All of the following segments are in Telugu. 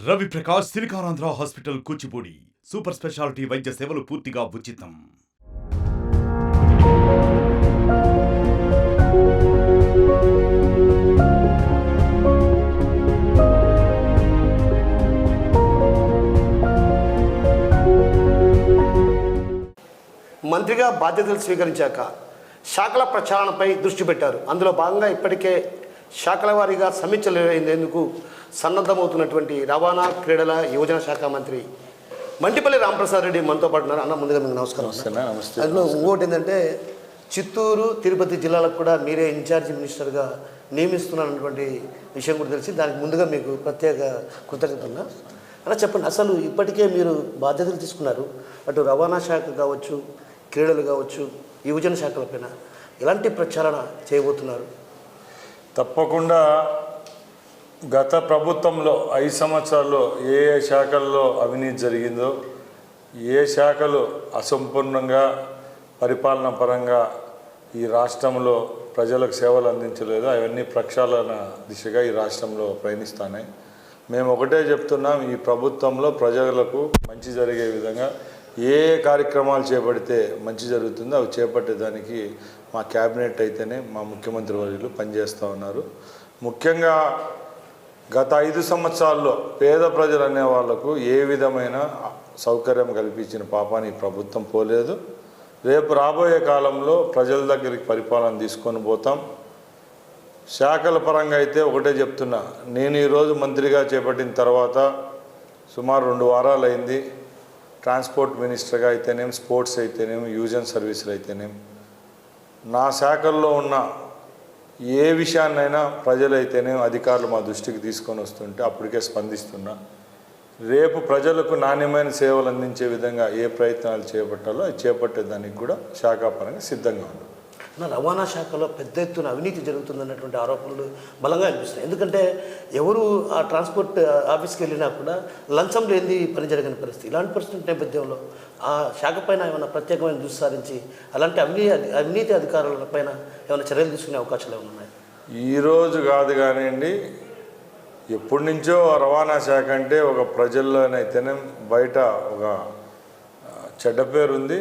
Ravi Prakash Siliconandhra hospital Kuchipudi super speciality వైద్య సేవలు పూర్తిగా ఉచితం. మంత్రిగా బాధ్యతలు స్వీకరించాక శాఖల ప్రచారణపై దృష్టి పెట్టారు. అందులో భాగంగా ఇప్పటికే శాఖల వారీగా సమీక్షలు నిర్వహించేందుకు సన్నద్ధమవుతున్నటువంటి రవాణా, క్రీడల, యువజన శాఖ మంత్రి మంటిపల్లి రామప్రసాద్ రెడ్డి మనతో పాటు ఉన్నారు. అన్న, ముందుగా మీకు నమస్కారం. నమస్తే. అందులో ఇంకోటి ఏంటంటే, చిత్తూరు, తిరుపతి జిల్లాలకు కూడా మీరే ఇన్ఛార్జి మినిస్టర్గా నియమిస్తున్నారన్నటువంటి విషయం కూడా తెలిసి దానికి ముందుగా మీకు ప్రత్యేక కృతజ్ఞతలు. అలా చెప్పండి, అసలు ఇప్పటికే మీరు బాధ్యతలు తీసుకున్నారు. అటు రవాణా శాఖ కావచ్చు, క్రీడలు కావచ్చు, యువజన శాఖలపైన ఎలాంటి ప్రచారణ చేయబోతున్నారు? తప్పకుండా గత ప్రభుత్వంలో 5 సంవత్సరాల్లో ఏ శాఖల్లో అవినీతి జరిగిందో, ఏ శాఖలు అసంపూర్ణంగా పరిపాలన పరంగా ఈ రాష్ట్రంలో ప్రజలకు సేవలు అందించలేదో అవన్నీ ప్రక్షాళన దిశగా ఈ రాష్ట్రంలో ప్రయాణిస్తున్నాయి. మేము ఒకటే చెప్తున్నాం, ఈ ప్రభుత్వంలో ప్రజలకు మంచి జరిగే విధంగా ఏ కార్యక్రమాలు చేపడితే మంచి జరుగుతుందో అవి చేపట్టేదానికి మా క్యాబినెట్ అయితేనే మా ముఖ్యమంత్రి వర్యులు పనిచేస్తూ ఉన్నారు. ముఖ్యంగా గత 5 సంవత్సరాల్లో పేద ప్రజలు అనే వాళ్లకు ఏ విధమైన సౌకర్యం కల్పించిన పాపాన్ని ప్రభుత్వం పోలేదు. రేపు రాబోయే కాలంలో ప్రజల దగ్గరికి పరిపాలన తీసుకొని పోతాం. శాఖల పరంగా అయితే ఒకటే చెప్తున్నా, నేను ఈరోజు మంత్రిగా చేపట్టిన తర్వాత సుమారు 2 వారాలు అయింది. ట్రాన్స్పోర్ట్ మినిస్టర్గా అయితేనేం, స్పోర్ట్స్ అయితేనేం, యూజన్ సర్వీసులు అయితేనేం, నా శాఖల్లో ఉన్న ఏ విషయాన్నైనా ప్రజలైతేనేం అధికారులు మా దృష్టికి తీసుకొని వస్తుంటే అప్పటికే స్పందిస్తున్నా. రేపు ప్రజలకు నాణ్యమైన సేవలు అందించే విధంగా ఏ ప్రయత్నాలు చేపట్టాలో అది చేపట్టేదానికి కూడా శాఖాపరంగా సిద్ధంగా ఉన్నాం. రవాణా శాఖలో పెద్ద ఎత్తున అవినీతి జరుగుతుందన్నటువంటి ఆరోపణలు బలంగా అనిపిస్తున్నాయి. ఎందుకంటే ఎవరు ఆ ట్రాన్స్పోర్ట్ ఆఫీస్కి వెళ్ళినా కూడా లంచం లేని పని జరగని పరిస్థితి. ఇలాంటి పరిస్థితి నేపథ్యంలో ఆ శాఖ పైన ఏమైనా ప్రత్యేకమైన దృష్టి సారించి అలాంటి అవినీతి అధికారుల పైన ఏమైనా చర్యలు తీసుకునే అవకాశాలు ఏమైనా ఉన్నాయి? ఈరోజు కాదు కానివ్వండి, ఎప్పటి నుంచో రవాణా శాఖ అంటే ఒక ప్రజల్లోనైతేనే బయట ఒక చెడ్డ పేరుంది.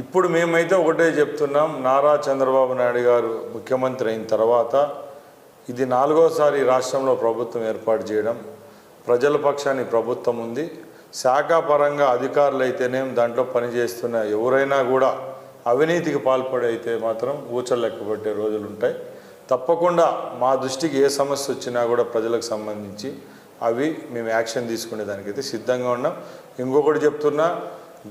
ఇప్పుడు మేమైతే ఒకటే చెప్తున్నాం, నారా చంద్రబాబు నాయుడు గారు ముఖ్యమంత్రి అయిన తర్వాత ఇది 4వసారి రాష్ట్రంలో ప్రభుత్వం ఏర్పాటు చేయడం. ప్రజల పక్షాన్ని ప్రభుత్వం ఉంది. శాఖాపరంగా అధికారులు అయితేనేం, దాంట్లో పనిచేస్తున్న ఎవరైనా కూడా అవినీతికి పాల్పడైతే మాత్రం ఊచలు లెక్కబట్టే రోజులు ఉంటాయి. తప్పకుండా మా దృష్టికి ఏ సమస్య వచ్చినా కూడా ప్రజలకు సంబంధించి అవి మేము యాక్షన్ తీసుకునే దానికైతే సిద్ధంగా ఉన్నాం. ఇంకొకటి చెప్తున్నా,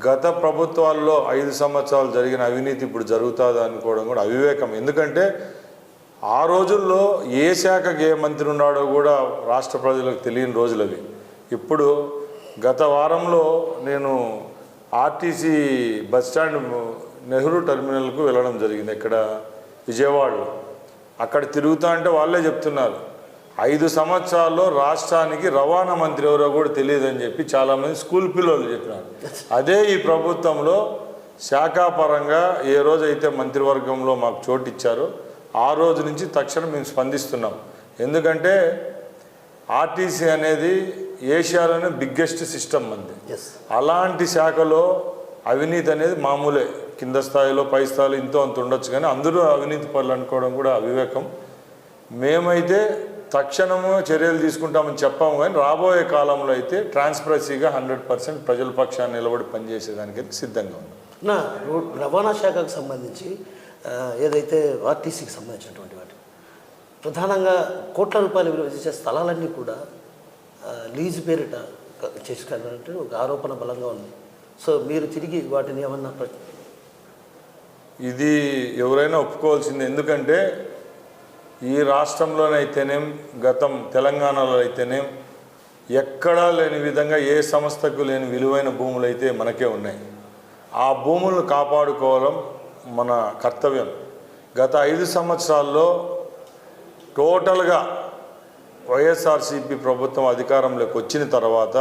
గత ప్రభుత్వాల్లో 5 సంవత్సరాలు జరిగిన అవినీతి ఇప్పుడు జరుగుతుంది అనుకోవడం కూడా అవివేకం. ఎందుకంటే ఆ రోజుల్లో ఏ శాఖకి ఏ మంత్రి ఉన్నాడో కూడా రాష్ట్ర ప్రజలకు తెలియని రోజులు అవి. ఇప్పుడు గత వారంలో నేను ఆర్టీసీ బస్టాండ్ నెహ్రూ టెర్మినల్కు వెళ్ళడం జరిగింది, ఇక్కడ విజయవాడలో. అక్కడ తిరుగుతా అంటే వాళ్ళే చెప్తున్నారు, 5 సంవత్సరాల్లో రాష్ట్రానికి రవాణా మంత్రి ఎవరో కూడా తెలియదని చెప్పి చాలామంది స్కూల్ పిల్లలు చెప్పినారు. అదే ఈ ప్రభుత్వంలో శాఖాపరంగా ఏ రోజైతే మంత్రివర్గంలో మాకు చోటు ఇచ్చారో ఆ రోజు నుంచి తక్షణం మేము స్పందిస్తున్నాం. ఎందుకంటే ఆర్టీసీ అనేది ఏషియాలోనే బిగ్గెస్ట్ సిస్టమ్ అంది. అలాంటి శాఖలో అవినీతి అనేది మామూలే, కింద స్థాయిలో పై స్థాయిలో ఇంతో అంత ఉండొచ్చు, కానీ అందరూ అవినీతి పనులు అనుకోవడం కూడా అవివేకం. మేమైతే తక్షణము చర్యలు తీసుకుంటామని చెప్పాము, కానీ రాబోయే కాలంలో అయితే ట్రాన్స్పరెన్సీగా 100% ప్రజల పక్షాన్ని నిలబడి పనిచేసేదానికైతే సిద్ధంగా ఉన్నాం. నా రవాణా శాఖకు సంబంధించి ఏదైతే ఆర్టీసీకి సంబంధించినటువంటి వాటి ప్రధానంగా కోట్ల రూపాయలు విలువ చేసే స్థలాలన్నీ కూడా లీజు పేరిట చేసుకోవాలంటే ఒక ఆరోపణ బలంగా ఉంది. సో మీరు తిరిగి వాటిని ఏమన్నా ఇది ఎవరైనా ఒప్పుకోవాల్సింది. ఎందుకంటే ఈ రాష్ట్రంలోనైతేనేం, గతం తెలంగాణలో అయితేనేం ఎక్కడా లేని విధంగా ఏ సంస్థకు లేని విలువైన భూములు అయితే మనకే ఉన్నాయి. ఆ భూములను కాపాడుకోవడం మన కర్తవ్యం. గత 5 సంవత్సరాల్లో టోటల్గా వైఎస్ఆర్సీపీ ప్రభుత్వం అధికారంలోకి వచ్చిన తర్వాత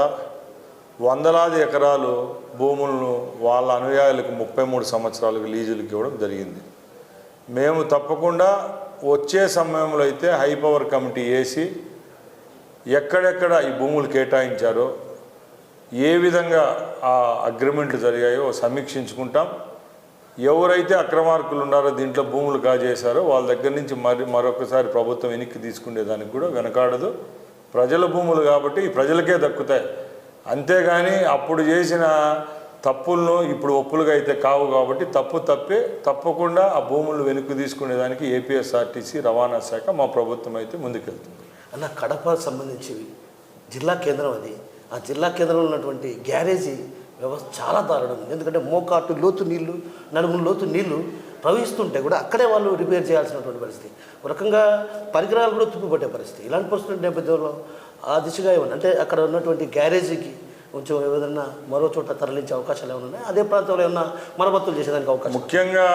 వందలాది ఎకరాలు భూములను వాళ్ళ అనుయాయులకు 33 సంవత్సరాలకు లీజులకు ఇవ్వడం జరిగింది. మేము తప్పకుండా వచ్చే సమయంలో అయితే హై పవర్ కమిటీ వేసి ఎక్కడెక్కడ ఈ భూములు కేటాయించారో, ఏ విధంగా ఆ అగ్రిమెంట్లు జరిగాయో సమీక్షించుకుంటాం. ఎవరైతే అక్రమార్కులు ఉన్నారో, దీంట్లో భూములు కాజేశారో వాళ్ళ దగ్గర నుంచి మరొకసారి ప్రభుత్వం వెనక్కి తీసుకునేదానికి కూడా వెనకాడదు. ప్రజల భూములు కాబట్టి ప్రజలకే దక్కుతాయి. అంతేగాని అప్పుడు చేసిన తప్పులను ఇప్పుడు ఒప్పులుగా అయితే కావు. కాబట్టి తప్పకుండా ఆ భూములు వెనక్కి తీసుకునేదానికి ఏపీఎస్ఆర్టీసీ రవాణా శాఖ మా ప్రభుత్వం అయితే ముందుకెళ్తుంది. అన్న, కడప సంబంధించి జిల్లా కేంద్రం అది. ఆ జిల్లా కేంద్రంలో ఉన్నటువంటి గ్యారేజీ వ్యవస్థ చాలా దారుణం. ఎందుకంటే మోకాటు లోతు నీళ్లు, నడుముల లోతు నీళ్లు ప్రవహిస్తుంటే కూడా అక్కడే వాళ్ళు రిపేర్ చేయాల్సినటువంటి పరిస్థితి. ఒక రకంగా పరికరాలు కూడా తుప్పిపట్టే పరిస్థితి. ఇలాంటి పరిస్థితి నేపథ్యంలో ఆ దిశగా ఏమన్నా అంటే అక్కడ ఉన్నటువంటి గ్యారేజీకి కొంచెం ఏదైనా మరో చోట తరలించే అవకాశాలు ఏమైనా ఉన్నాయి? అదే ప్రాంతంలో ఏమన్నా మరమ్మతులు చేసేదానికి అవకాశం? ముఖ్యంగా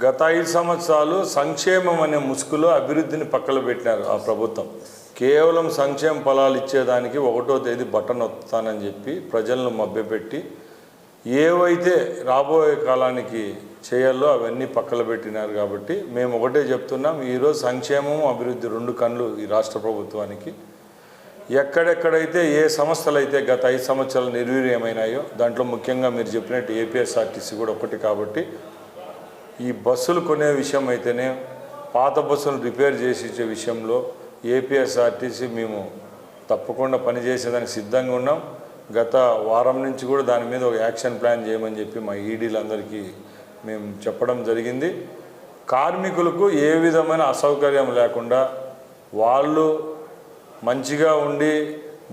గత 5 సంవత్సరాలు సంక్షేమం అనే ముసుగులో అభివృద్ధిని పక్కన పెట్టినారు ఆ ప్రభుత్వం. కేవలం సంక్షేమ ఫలాలు ఇచ్చేదానికి 1వ తేదీ బటన్ వస్తానని చెప్పి ప్రజలను మభ్యపెట్టి ఏవైతే రాబోయే కాలానికి చేయాలో అవన్నీ పక్కన పెట్టినారు. కాబట్టి మేము ఒకటే చెప్తున్నాం, ఈరోజు సంక్షేమం అభివృద్ధి 2 కళ్ళు ఈ రాష్ట్ర ప్రభుత్వానికి. ఎక్కడెక్కడైతే ఏ సంస్థలు అయితే గత 5 సంవత్సరాలు నిర్వీర్యమైనాయో, దాంట్లో ముఖ్యంగా మీరు చెప్పినట్టు ఏపీఎస్ఆర్టీసీ కూడా ఒకటి. కాబట్టి ఈ బస్సులు కొనే విషయం అయితేనే, పాత బస్సులు రిపేర్ చేసి ఇచ్చే విషయంలో ఏపీఎస్ఆర్టీసీ మేము తప్పకుండా పనిచేసేదానికి సిద్ధంగా ఉన్నాం. గత వారం నుంచి కూడా దాని మీద ఒక యాక్షన్ ప్లాన్ చేయమని చెప్పి మా ఈడీలందరికీ మేము చెప్పడం జరిగింది. కార్మికులకు ఏ విధమైన అసౌకర్యం లేకుండా వాళ్ళు మంచిగా ఉండి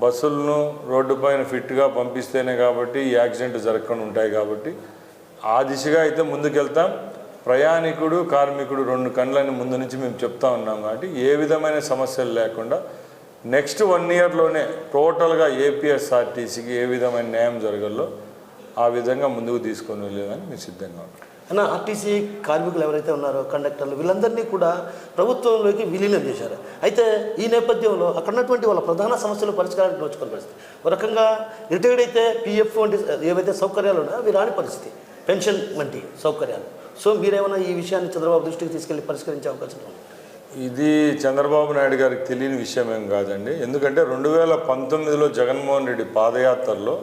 బస్సులను రోడ్డు పైన ఫిట్గా పంపిస్తేనే కాబట్టి ఈ యాక్సిడెంట్ జరగకుండా ఉంటాయి. కాబట్టి ఆ దిశగా అయితే ముందుకెళ్తాం. ప్రయాణికుడు, కార్మికుడు 2 కళ్ళని ముందు నుంచి మేము చెప్తా ఉన్నాం. కాబట్టి ఏ విధమైన సమస్యలు లేకుండా నెక్స్ట్ 1 ఇయర్లోనే టోటల్గా ఏపీఎస్ఆర్టీసీకి ఏ విధమైన న్యాయం జరగాలో ఆ విధంగా ముందుకు తీసుకొని వెళ్ళేదని మేము సిద్ధంగా ఉన్నాం. అన్న, ఆర్టీసీ కార్మికులు ఎవరైతే ఉన్నారో, కండక్టర్లు, వీళ్ళందరినీ కూడా ప్రభుత్వంలోకి విలీనం చేశారు. అయితే ఈ నేపథ్యంలో అక్కడ ఉన్నటువంటి వాళ్ళ ప్రధాన సమస్యలు పరిష్కారానికి నోచుకునే పరిస్థితి. ఒక రకంగా రిటైర్డ్ అయితే పీఎఫ్ వంటి ఏవైతే సౌకర్యాలు ఉన్నాయో అవి రాని పరిస్థితి, పెన్షన్ వంటి సౌకర్యాలు. సో మీరేమైనా ఈ విషయాన్ని చంద్రబాబు దృష్టికి తీసుకెళ్లి పరిష్కరించే అవకాశం ఉంది? ఇది చంద్రబాబు నాయుడు గారికి తెలియని విషయం ఏం కాదండి. ఎందుకంటే 2019లో జగన్మోహన్ రెడ్డి పాదయాత్రలో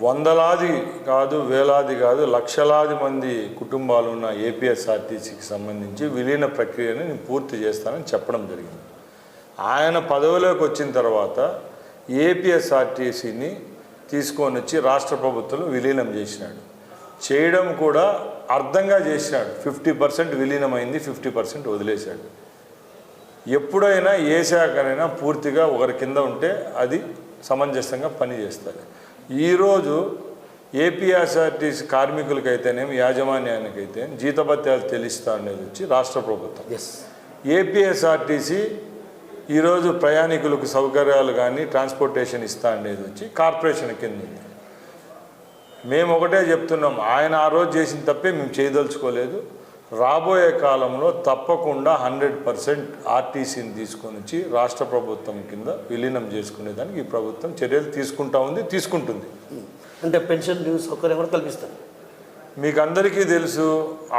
వందలాది కాదు, వేలాది కాదు, లక్షలాది మంది కుటుంబాలు ఉన్న ఏపీఎస్ఆర్టీసీకి సంబంధించి విలీన ప్రక్రియని నేను పూర్తి చేస్తానని చెప్పడం జరిగింది. ఆయన పదవిలోకి వచ్చిన తర్వాత ఏపీఎస్ఆర్టీసీని తీసుకొని వచ్చి రాష్ట్ర ప్రభుత్వం విలీనం చేసినాడు. చేయడం కూడా అర్థంగా చేసినాడు. 50% విలీనమైంది, 50% వదిలేశాడు. ఎప్పుడైనా ఏ శాఖనైనా పూర్తిగా ఒకరి కింద ఉంటే అది సమంజసంగా పనిచేస్తుంది. ఈరోజు ఏపీఎస్ఆర్టీసీ కార్మికులకైతేనేమి, యాజమాన్యానికైతే జీతభత్యాలు చెల్లిస్తా అనేది వచ్చి రాష్ట్ర ప్రభుత్వం. ఏపీఎస్ఆర్టీసీ ఈరోజు ప్రయాణికులకు సౌకర్యాలు కానీ ట్రాన్స్పోర్టేషన్ ఇస్తా అనేది వచ్చి కార్పొరేషన్ కింద ఉంది. మేము ఒకటే చెప్తున్నాం, ఆయన ఆ రోజు చేసిన తప్పే మేము చేయదలుచుకోలేదు. రాబోయే కాలంలో తప్పకుండా 100% ఆర్టీసీని తీసుకొని వచ్చి రాష్ట్ర ప్రభుత్వం కింద విలీనం చేసుకునేదానికి ఈ ప్రభుత్వం చర్యలు తీసుకుంటుంది. అంటే పెన్షన్ సౌకర్యం కూడా కల్పిస్తారు. మీకు అందరికీ తెలుసు,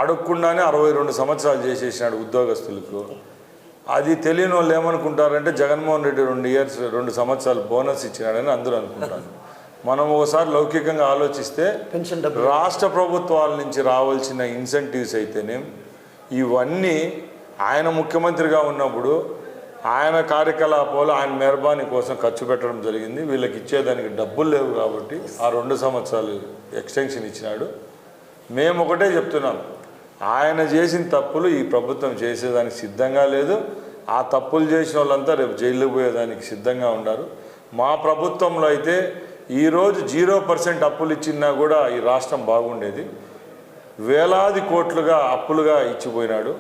అడగకుండానే 62 సంవత్సరాలు చేసేసినాడు ఉద్యోగస్తులకు. అది తెలియని వాళ్ళు ఏమనుకుంటారంటే జగన్మోహన్ రెడ్డి 2 సంవత్సరాలు బోనస్ ఇచ్చినాడని అందరూ అనుకుంటారు. మనం ఒకసారి లౌకికంగా ఆలోచిస్తే పెన్షన్ రాష్ట్ర ప్రభుత్వాల నుంచి రావాల్సిన ఇన్సెంటివ్స్ అయితేనే ఇవన్నీ ఆయన ముఖ్యమంత్రిగా ఉన్నప్పుడు ఆయన కార్యకలాపాలు, ఆయన మెహర్బానీ కోసం ఖర్చు పెట్టడం జరిగింది. వీళ్ళకి ఇచ్చేదానికి డబ్బులు లేవు కాబట్టి ఆ 2 సంవత్సరాలు ఎక్స్టెన్షన్ ఇచ్చినాడు. మేము ఒకటే చెప్తున్నాం, ఆయన చేసిన తప్పులు ఈ ప్రభుత్వం చేసేదానికి సిద్ధంగా లేదు. ఆ తప్పులు చేసిన వాళ్ళంతా రేపు జైలుకు పోయేదానికి సిద్ధంగా ఉన్నారు. మా ప్రభుత్వంలో అయితే ఈరోజు 0% అప్పులు ఇచ్చినా కూడా ఈ రాష్ట్రం బాగుండేది. వేలాది కోట్లుగా అప్పులుగా ఇచ్చిపోయినాడు.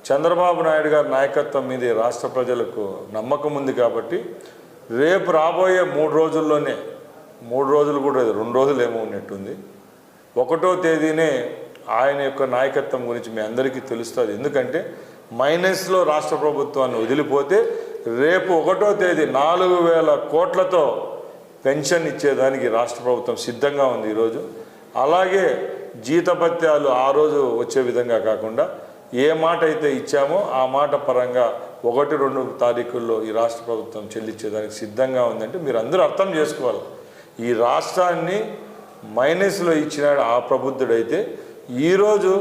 చంద్రబాబు నాయుడు గారి నాయకత్వం మీద రాష్ట్ర ప్రజలకు నమ్మకం ఉంది. కాబట్టి రేపు రాబోయే 3 రోజుల్లోనే, 3 రోజులు కూడా 2 రోజులు ఏమో ఉన్నట్టుంది, 1వ తేదీనే ఆయన యొక్క నాయకత్వం గురించి మీ అందరికీ తెలుస్తుంది. ఎందుకంటే మైనస్లో రాష్ట్ర ప్రభుత్వాన్ని వదిలిపోతే రేపు 1వ తేదీ 4,000 కోట్లతో పెన్షన్ ఇచ్చేదానికి రాష్ట్ర ప్రభుత్వం సిద్ధంగా ఉంది ఈరోజు. అలాగే జీతభత్యాలు ఆ రోజు వచ్చే విధంగా కాకుండా ఏ మాట అయితే ఇచ్చామో ఆ మాట పరంగా 1-2 తారీఖుల్లో ఈ రాష్ట్ర ప్రభుత్వం చెల్లించేదానికి సిద్ధంగా ఉందంటే మీరు అందరూ అర్థం చేసుకోవాలి. ఈ రాష్ట్రాన్ని మైనస్లో ఇచ్చినాడు ఆ ప్రబుద్ధుడైతే, ఈరోజు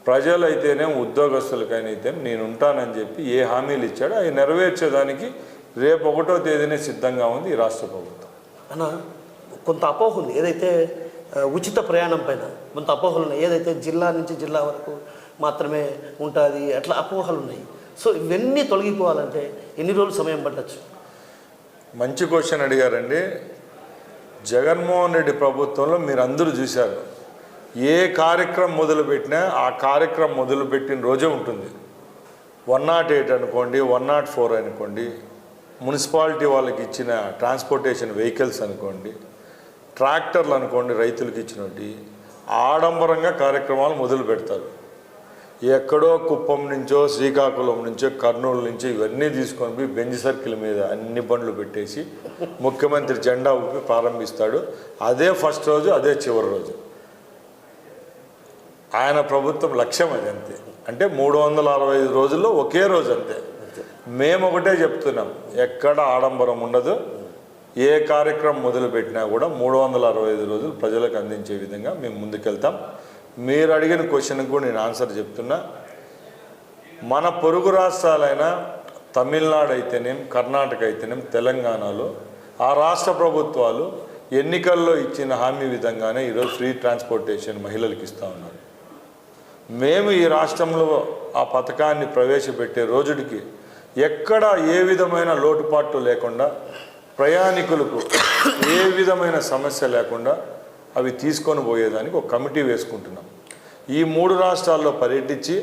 ప్రజలైతేనే ఉద్యోగస్తులకైతే నేను ఉంటానని చెప్పి ఏ హామీలు ఇచ్చాడో అవి నెరవేర్చేదానికి రేపు 1వ తేదీనే సిద్ధంగా ఉంది ఈ రాష్ట్ర ప్రభుత్వం. అన్న కొంత అపోహ ఉంది, ఏదైతే ఉచిత ప్రయాణం పైన కొంత అపోహలు ఉన్నాయి, ఏదైతే జిల్లా నుంచి జిల్లా వరకు మాత్రమే ఉంటుంది అట్లా అపోహలు ఉన్నాయి. సో ఇవన్నీ తొలగిపోవాలంటే ఎన్ని రోజులు సమయం పట్టచ్చు? మంచి క్వశ్చన్ అడిగారండి. జగన్మోహన్ రెడ్డి ప్రభుత్వంలో మీరు అందరూ చూశారు, ఏ కార్యక్రమం మొదలుపెట్టినా ఆ కార్యక్రమం మొదలుపెట్టిన రోజే ఉంటుంది. 108 అనుకోండి, 104 అనుకోండి, మున్సిపాలిటీ వాళ్ళకి ఇచ్చిన ట్రాన్స్పోర్టేషన్ వెహికల్స్ అనుకోండి, ట్రాక్టర్లు అనుకోండి, రైతులకు ఇచ్చినట్టు ఆడంబరంగా కార్యక్రమాలు మొదలు పెడతారు. ఎక్కడో కుప్పం నుంచో, శ్రీకాకుళం నుంచో, కర్నూలు నుంచో ఇవన్నీ తీసుకొని పోయి బెంజ్ సర్కిల్ మీద అన్ని బండ్లు పెట్టేసి ముఖ్యమంత్రి జెండా ఊపి ప్రారంభిస్తాడు. అదే ఫస్ట్ రోజు, అదే చివరి రోజు. ఆయన ప్రభుత్వం లక్ష్యం అది, అంతే. అంటే 365 రోజుల్లో ఒకే రోజు, అంతే. మేము ఒకటే చెప్తున్నాం, ఎక్కడ ఆడంబరం ఉండదు. ఏ కార్యక్రమం మొదలుపెట్టినా కూడా 365 రోజులు ప్రజలకు అందించే విధంగా మేము ముందుకెళ్తాం. మీరు అడిగిన క్వశ్చన్కి కూడా నేను ఆన్సర్ చెప్తున్నా. మన పొరుగు రాష్ట్రాలైన తమిళనాడు అయితేనేం, కర్ణాటక అయితేనేం, తెలంగాణలో ఆ రాష్ట్ర ప్రభుత్వాలు ఎన్నికల్లో ఇచ్చిన హామీ విధంగానే ఈరోజు ఫ్రీ ట్రాన్స్పోర్టేషన్ మహిళలకు ఇస్తూ ఉన్నారు. మేము ఈ రాష్ట్రంలో ఆ పథకాన్ని ప్రవేశపెట్టే రోజుడికి ఎక్కడ ఏ విధమైన లోటుపాట్లు లేకుండా, ప్రయాణికులకు ఏ విధమైన సమస్య లేకుండా అవి తీసుకొని పోయేదానికి ఒక కమిటీ వేసుకుంటున్నాం. ఈ 3 రాష్ట్రాల్లో పర్యటించి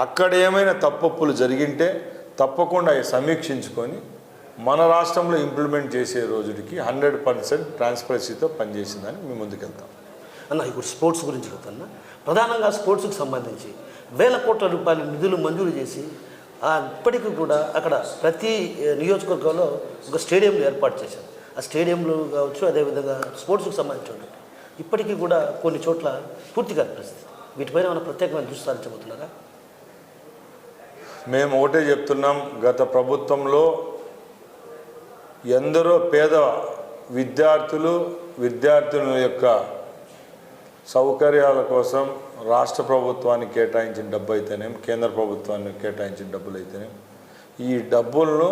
అక్కడ ఏమైనా తప్పొప్పులు జరిగింటే తప్పకుండా అవి సమీక్షించుకొని మన రాష్ట్రంలో ఇంప్లిమెంట్ చేసే రోజుడికి 100% ట్రాన్స్పరెన్సీతో పనిచేసిందని మేము ముందుకెళ్తాం. అన్న ఇప్పుడు స్పోర్ట్స్ గురించి చెప్తున్నా. ప్రధానంగా స్పోర్ట్స్కి సంబంధించి వేల కోట్ల రూపాయల నిధులు మంజూరు చేసి ఇప్పటికీ కూడా అక్కడ ప్రతి నియోజకవర్గంలో ఒక స్టేడియంలు ఏర్పాటు చేశారు. ఆ స్టేడియంలు కావచ్చు, అదేవిధంగా స్పోర్ట్స్కి సంబంధించి ఇప్పటికీ కూడా కొన్ని చోట్ల పూర్తిగా పరిస్థితి. వీటిపైన మనం ప్రత్యేకమైన దృష్టి సారించబోతున్నారా? మేము ఒకటే చెప్తున్నాం, గత ప్రభుత్వంలో ఎందరో పేద విద్యార్థుల యొక్క సౌకర్యాల కోసం రాష్ట్ర ప్రభుత్వానికి కేటాయించిన డబ్బు అయితేనేం, కేంద్ర ప్రభుత్వానికి కేటాయించిన డబ్బులు అయితేనేం, ఈ డబ్బులను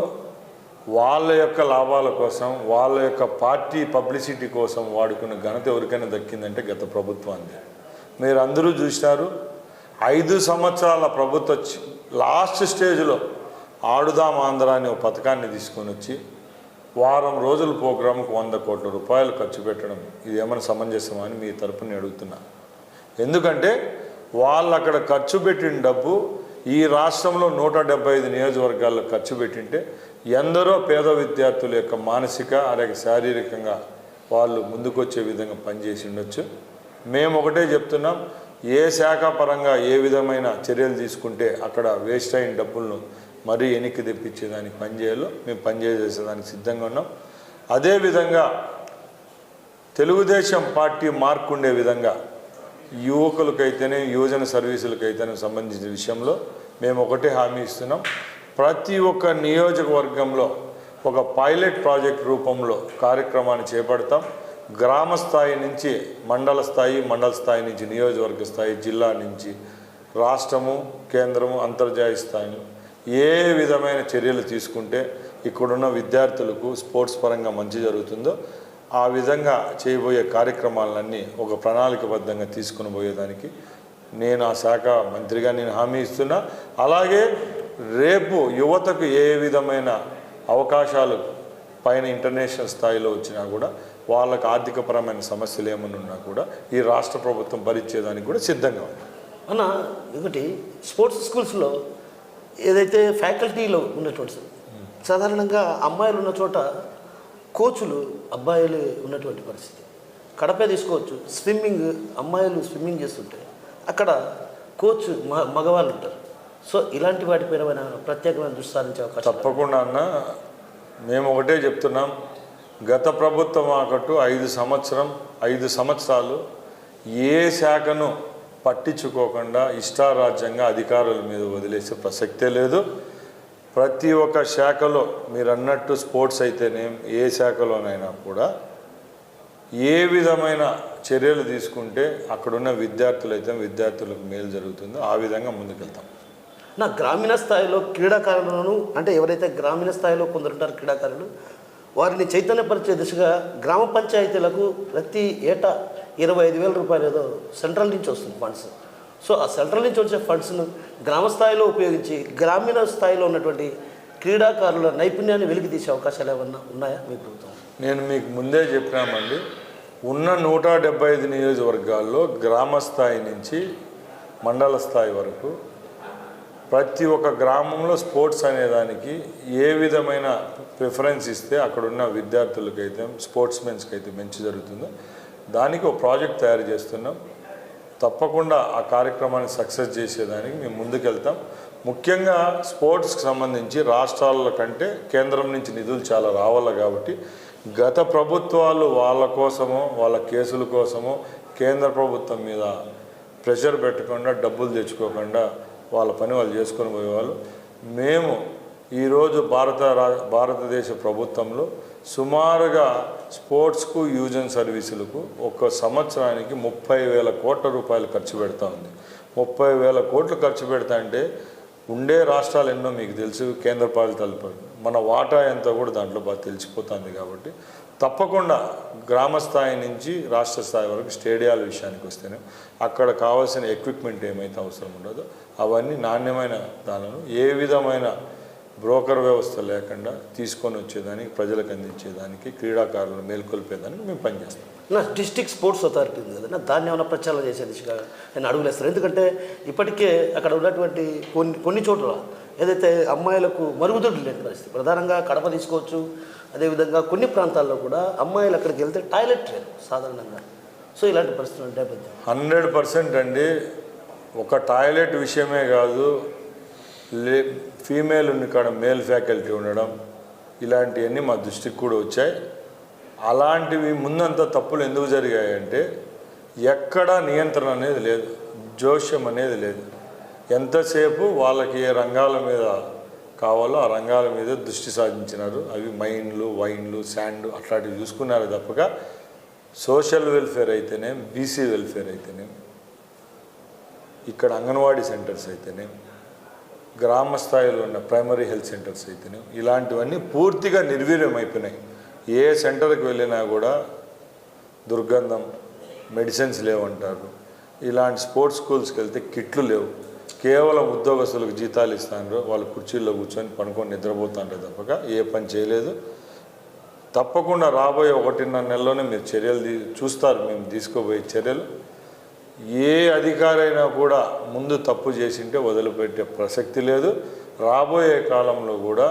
వాళ్ళ యొక్క లాభాల కోసం, వాళ్ళ యొక్క పార్టీ పబ్లిసిటీ కోసం వాడుకున్న ఘనత ఎవరికైనా దక్కిందంటే గత ప్రభుత్వానికి. మీరు అందరూ చూసినారు, 5 సంవత్సరాల ప్రభుత్వ లాస్ట్ స్టేజ్లో ఆడుదాం ఆంధ్ర అనే ఒక పథకాన్ని తీసుకొని వచ్చి వారం రోజుల ప్రోగ్రాంకు 100 కోట్ల రూపాయలు ఖర్చు పెట్టడం ఇది ఏమైనా సమంజసమా అని మీ తరపున అడుగుతున్నా. ఎందుకంటే వాళ్ళు అక్కడ ఖర్చు పెట్టిన డబ్బు ఈ రాష్ట్రంలో 175 నియోజకవర్గాల్లో ఖర్చు పెట్టింటే ఎందరో పేద విద్యార్థుల యొక్క మానసిక అలాగే శారీరకంగా వాళ్ళు ముందుకొచ్చే విధంగా పనిచేసి ఉండొచ్చు. మేము ఒకటే చెప్తున్నాం, ఏ శాఖ పరంగా ఏ విధమైన చర్యలు తీసుకుంటే అక్కడ వేస్ట్ అయిన డబ్బులను మరీ వెనక్కి తెప్పించేదానికి పనిచేయాలో మేము పనిచేసేదానికి సిద్ధంగా ఉన్నాం. అదేవిధంగా తెలుగుదేశం పార్టీ మార్కు ఉండే విధంగా యువకులకైతేనే, యువజన సర్వీసులకైతేనే సంబంధించిన విషయంలో మేము ఒకటే హామీ ఇస్తున్నాం. ప్రతి ఒక్క నియోజకవర్గంలో ఒక పైలట్ ప్రాజెక్ట్ రూపంలో కార్యక్రమాన్ని చేపడతాం. గ్రామ స్థాయి నుంచి మండల స్థాయి నుంచి నియోజకవర్గ స్థాయి, జిల్లా నుంచి రాష్ట్రము, కేంద్రము, అంతర్జాతీయ స్థాయిలో ఏ విధమైన చర్యలు తీసుకుంటే ఇక్కడున్న విద్యార్థులకు స్పోర్ట్స్ పరంగా మంచి జరుగుతుందో ఆ విధంగా చేయబోయే కార్యక్రమాలన్నీ ఒక ప్రణాళికబద్ధంగా తీసుకుని పోయేదానికి నేను ఆ శాఖ మంత్రిగా నేను హామీ ఇస్తున్నా. అలాగే రేపు యువతకు ఏ విధమైన అవకాశాలు పైన ఇంటర్నేషనల్ స్థాయిలో వచ్చినా కూడా వాళ్ళకు ఆర్థికపరమైన సమస్యలు ఏమైనా ఉన్నా కూడా ఈ రాష్ట్ర ప్రభుత్వం భరించేదానికి కూడా సిద్ధంగా ఉంది. అన్న ఒకటి స్పోర్ట్స్ స్కూల్స్లో ఏదైతే ఫ్యాకల్టీలో ఉన్నటువంటి సాధారణంగా అమ్మాయిలు ఉన్న చోట కోచులు అబ్బాయిలు ఉన్నటువంటి పరిస్థితి. కడపే తీసుకోవచ్చు, స్విమ్మింగ్ అమ్మాయిలు స్విమ్మింగ్ చేస్తుంటే అక్కడ కోచ్ మగవాళ్ళు ఉంటారు. సో ఇలాంటి వాటిపైన ప్రత్యేకమైన దృష్టి సారించే అవకాశం తప్పకుండా అన్న. మేము ఒకటే చెప్తున్నాం, గత ప్రభుత్వం ఆకట్టు 5 సంవత్సరాలు ఏ శాఖను పట్టించుకోకుండా ఇష్టారాజ్యంగా అధికారుల మీద వదిలేసే ప్రసక్తే లేదు. ప్రతి ఒక్క శాఖలో మీరు అన్నట్టు స్పోర్ట్స్ అయితేనేం ఏ శాఖలోనైనా కూడా ఏ విధమైన చర్యలు తీసుకుంటే అక్కడున్న విద్యార్థులకు మేలు జరుగుతుందో ఆ విధంగా ముందుకెళ్తాం. నా గ్రామీణ స్థాయిలో క్రీడాకారులను అంటే ఎవరైతే గ్రామీణ స్థాయిలో కొందరుంటారు క్రీడాకారులు వారిని చైతన్యపరిచే దిశగా గ్రామ పంచాయతీలకు ప్రతి ఏటా 25,000 రూపాయలు ఏదో సెంట్రల్ నుంచి వస్తుంది ఫండ్స్. సో ఆ సెంట్రల్ నుంచి వచ్చే ఫండ్స్ను గ్రామ స్థాయిలో ఉపయోగించి గ్రామీణ స్థాయిలో ఉన్నటువంటి క్రీడాకారుల నైపుణ్యాన్ని వెలికి తీసే అవకాశాలు ఏమన్నా ఉన్నాయా మీ ప్రభుత్వం? నేను మీకు ముందే చెప్పినామండి, ఉన్న 175 నియోజకవర్గాల్లో గ్రామ స్థాయి నుంచి మండల స్థాయి వరకు ప్రతి ఒక్క గ్రామంలో స్పోర్ట్స్ అనేదానికి ఏ విధమైన ప్రిఫరెన్స్ ఇస్తే అక్కడున్న విద్యార్థులకైతే స్పోర్ట్స్మెన్స్కి అయితే మంచి జరుగుతుందో దానికి ఒక ప్రాజెక్ట్ తయారు చేస్తున్నాం. తప్పకుండా ఆ కార్యక్రమాన్ని సక్సెస్ చేసేదానికి మేము ముందుకెళ్తాం. ముఖ్యంగా స్పోర్ట్స్కి సంబంధించి రాష్ట్రాల కంటే కేంద్రం నుంచి నిధులు చాలా రావాలి కాబట్టి గత ప్రభుత్వాలు వాళ్ళ కోసమో వాళ్ళ కేసుల కోసమో కేంద్ర ప్రభుత్వం మీద ప్రెషర్ పెట్టకుండా డబ్బులు తెచ్చుకోకుండా వాళ్ళ పని వాళ్ళు చేసుకొని పోయేవాళ్ళు. మేము ఈరోజు భారతదేశ ప్రభుత్వంలో సుమారుగా స్పోర్ట్స్కు యూజ్ అండ్ సర్వీసులకు ఒక సంవత్సరానికి 30,000 కోట్ల రూపాయలు ఖర్చు పెడతా ఉంది. 30,000 కోట్లు ఖర్చు పెడతా అంటే ఉండే రాష్ట్రాలు ఎన్నో మీకు తెలుసు, కేంద్ర పాలితాలు మన వాటా ఎంతో కూడా దాంట్లో బాగా తెలిసిపోతుంది. కాబట్టి తప్పకుండా గ్రామ స్థాయి నుంచి రాష్ట్ర స్థాయి వరకు స్టేడియాల విషయానికి వస్తేనే అక్కడ కావాల్సిన ఎక్విప్మెంట్ ఏమైతే అవసరం ఉండదో అవన్నీ నాణ్యమైన దానిని ఏ విధమైన బ్రోకర్ వ్యవస్థ లేకుండా తీసుకొని వచ్చేదానికి ప్రజలకు అందించేదానికి క్రీడాకారులను మేల్కొల్పేదానికి మేము పనిచేస్తాం. నా డిస్ట్రిక్ట్ స్పోర్ట్స్ అథారిటీ ఉంది కదా, దాన్ని ఏమైనా ప్రచారం చేసే దిశగా నేను అడుగులేస్తాను. ఎందుకంటే ఇప్పటికే అక్కడ ఉన్నటువంటి కొన్ని చోట్ల ఏదైతే అమ్మాయిలకు మరుగుదొడ్లు లేని పరిస్థితి, ప్రధానంగా కడప తీసుకోవచ్చు, అదేవిధంగా కొన్ని ప్రాంతాల్లో కూడా అమ్మాయిలు అక్కడికి వెళ్తే టాయిలెట్ లేదు సాధారణంగా. సో ఇలాంటి పరిస్థితులు అంటే 100% అండి. ఒక టాయిలెట్ విషయమే కాదు, ఫీమేల్ కాడ మేల్ ఫ్యాకల్టీ ఉండడం ఇలాంటివన్నీ మా దృష్టికి కూడా వచ్చాయి. అలాంటివి ముందంతా తప్పులు ఎందుకు జరిగాయంటే ఎక్కడా నియంత్రణ అనేది లేదు, జోష్యం అనేది లేదు. ఎంతసేపు వాళ్ళకి ఏ రంగాల మీద కావాలో ఆ రంగాల మీద దృష్టి సాధించినారు. అవి మైన్లు, వైన్లు, శాండ్ అట్లాంటివి చూసుకున్నారు తప్పక సోషల్ వెల్ఫేర్ అయితేనే, బీసీ వెల్ఫేర్ అయితేనే, ఇక్కడ అంగన్వాడీ సెంటర్స్ అయితేనే, గ్రామ స్థాయిలో ఉన్న ప్రైమరీ హెల్త్ సెంటర్స్ అయితేనే ఇలాంటివన్నీ పూర్తిగా నిర్వీర్యం అయిపోయినాయి. ఏ సెంటర్కి వెళ్ళినా కూడా దుర్గంధం, మెడిసిన్స్ లేవంటారు. ఇలాంటి స్పోర్ట్స్ స్కూల్స్కి వెళ్తే కిట్లు లేవు, కేవలం ఉద్యోగస్తులకు జీతాలు ఇస్తాను, వాళ్ళు కుర్చీల్లో కూర్చొని పనుకొని నిద్రపోతుంటారు తప్పక ఏ పని చేయలేదు. తప్పకుండా రాబోయే 1.5 నెలలోనే మీరు చర్యలు చూస్తారు. మేము తీసుకోబోయే చర్యలు ఏ అధికారైనా కూడా ముందు తప్పు చేసింటే వదిలిపెట్టే ప్రసక్తి లేదు. రాబోయే కాలంలో కూడా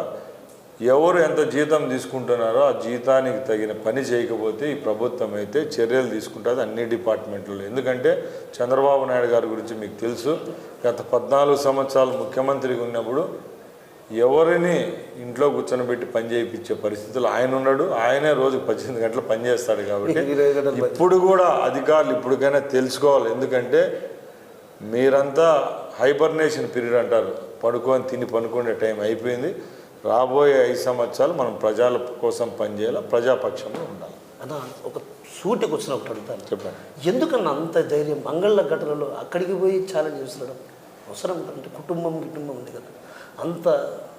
ఎవరు ఎంత జీతం తీసుకుంటున్నారో ఆ జీతానికి తగిన పని చేయకపోతే ఈ ప్రభుత్వం అయితే చర్యలు తీసుకుంటుంది అన్ని డిపార్ట్మెంట్లలో. ఎందుకంటే చంద్రబాబు నాయుడు గారి గురించి మీకు తెలుసు, గత 14 సంవత్సరాలు ముఖ్యమంత్రిగా ఉన్నప్పుడు ఎవరిని ఇంట్లో కూర్చొని పని చేయించే పరిస్థితులు ఆయన ఉన్నాడు. ఆయనే రోజు 18 గంటలు పనిచేస్తాడు. కాబట్టి ఇప్పుడు కూడా అధికారులు ఇప్పటికైనా తెలుసుకోవాలి. ఎందుకంటే మీరంతా హైబర్నేషన్ పీరియడ్ అంటారు, పడుకొని తిని పనుకునే టైం అయిపోయింది. రాబోయే 5 సంవత్సరాలు మనం ప్రజల కోసం పనిచేయాలి, ప్రజాపక్షంలో ఉండాలి. అన్న ఒక సూటికి వచ్చిన ఒకటి అడుగుతాను, చెప్పండి. ఎందుకన్నా అంత ధైర్యం మంగళ ఘటనలో అక్కడికి పోయి ఛాలెంజ్ చేస్తున్నాడు? అవసరం అంటే కుటుంబం ఉంది కదా, అంత